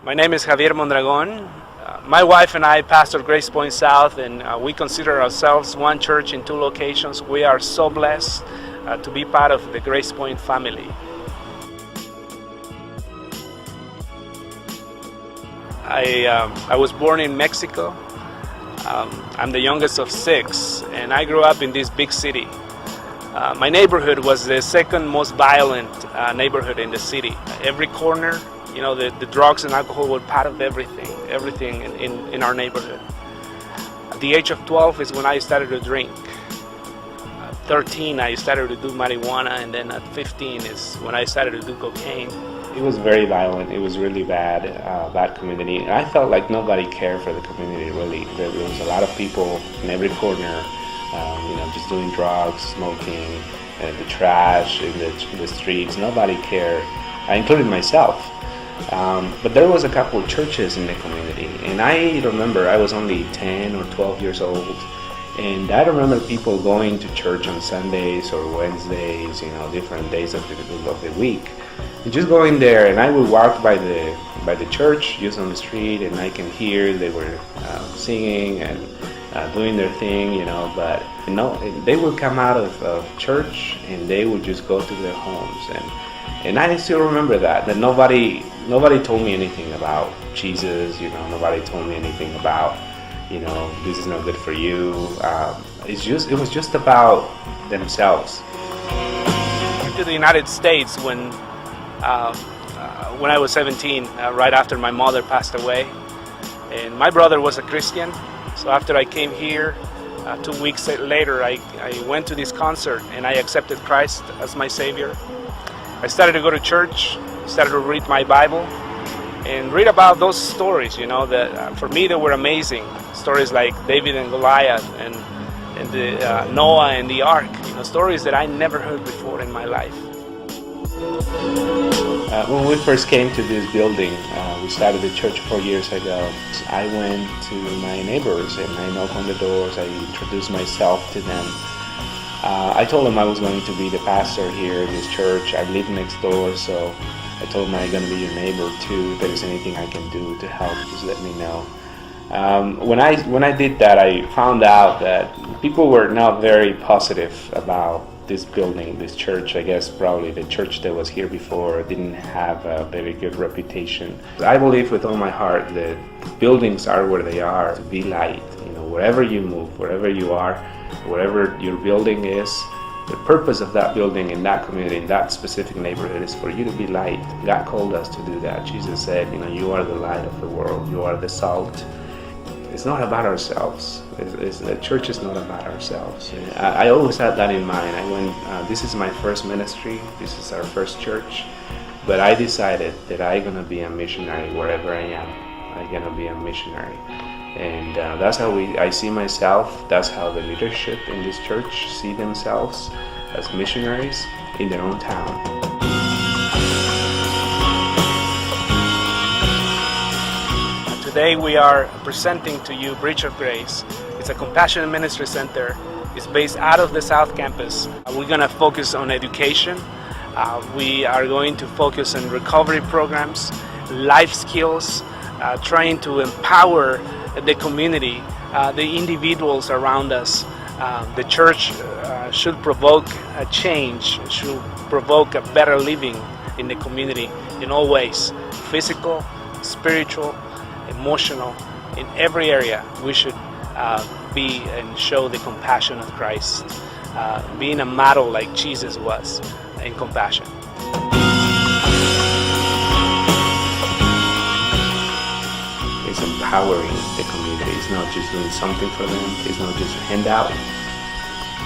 My name is Javier Mondragon. My wife and I pastor Grace Point South, and we consider ourselves one church in two locations. We are so blessed to be part of the Grace Point family. I was born in Mexico. I'm the youngest of six, and I grew up in this big city. My neighborhood was the second most violent neighborhood in the city. Every corner, the drugs and alcohol were part of everything in our neighborhood. At the age of 12 is when I started to drink. At 13, I started to do marijuana, and then at 15 is when I started to do cocaine. It was very violent. It was really bad community. And I felt like nobody cared for the community, really. There was a lot of people in every corner, just doing drugs, smoking, the trash in the streets. Nobody cared, including myself. But there was a couple of churches in the community, and I remember I was only 10 or 12 years old, and I remember people going to church on Sundays or Wednesdays, different days of the week, and just going there. And I would walk by the church, just on the street, and I can hear they were singing and doing their thing, but they would come out of church and they would just go to their homes. And I still remember that nobody told me anything about Jesus, nobody told me anything about, this is not good for you. It was just about themselves. I went to the United States when I was 17, right after my mother passed away. And my brother was a Christian, so after I came here, 2 weeks later, I went to this concert and I accepted Christ as my Savior. I started to go to church, started to read my Bible, and read about those stories, that for me they were amazing. Stories like David and Goliath and the Noah and the Ark, stories that I never heard before in my life. When we first came to this building, we started the church 4 years ago. I went to my neighbors and I knocked on the doors. I introduced myself to them. I told them I was going to be the pastor here in this church. I live next door, so I told them I'm going to be your neighbor too. If there's anything I can do to help, just let me know. When I did that, I found out that people were not very positive about this building, this church. I guess probably the church that was here before didn't have a very good reputation. I believe with all my heart that buildings are where they are to be light. Wherever you move, wherever you are, wherever your building is, the purpose of that building in that community, in that specific neighborhood, is for you to be light. God called us to do that. Jesus said, you are the light of the world. You are the salt. It's not about ourselves. The church is not about ourselves. I always had that in mind. This is my first ministry. This is our first church. But I decided that I'm going to be a missionary wherever I am. I'm going to be a missionary. And that's how I see myself. That's how the leadership in this church see themselves, as missionaries in their own town. Today we are presenting to you Bridge of Grace. It's a compassionate ministry center. It's based out of the South Campus. We're going to focus on education. We are going to focus on recovery programs, life skills, trying to empower the community, the individuals around us. The church should provoke a change, should provoke a better living in the community in all ways, physical, spiritual, emotional. In every area we should be and show the compassion of Christ, being a model like Jesus was in compassion. It's empowering the community. It's not just doing something for them. It's not just a handout,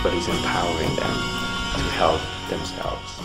but it's empowering them to help themselves.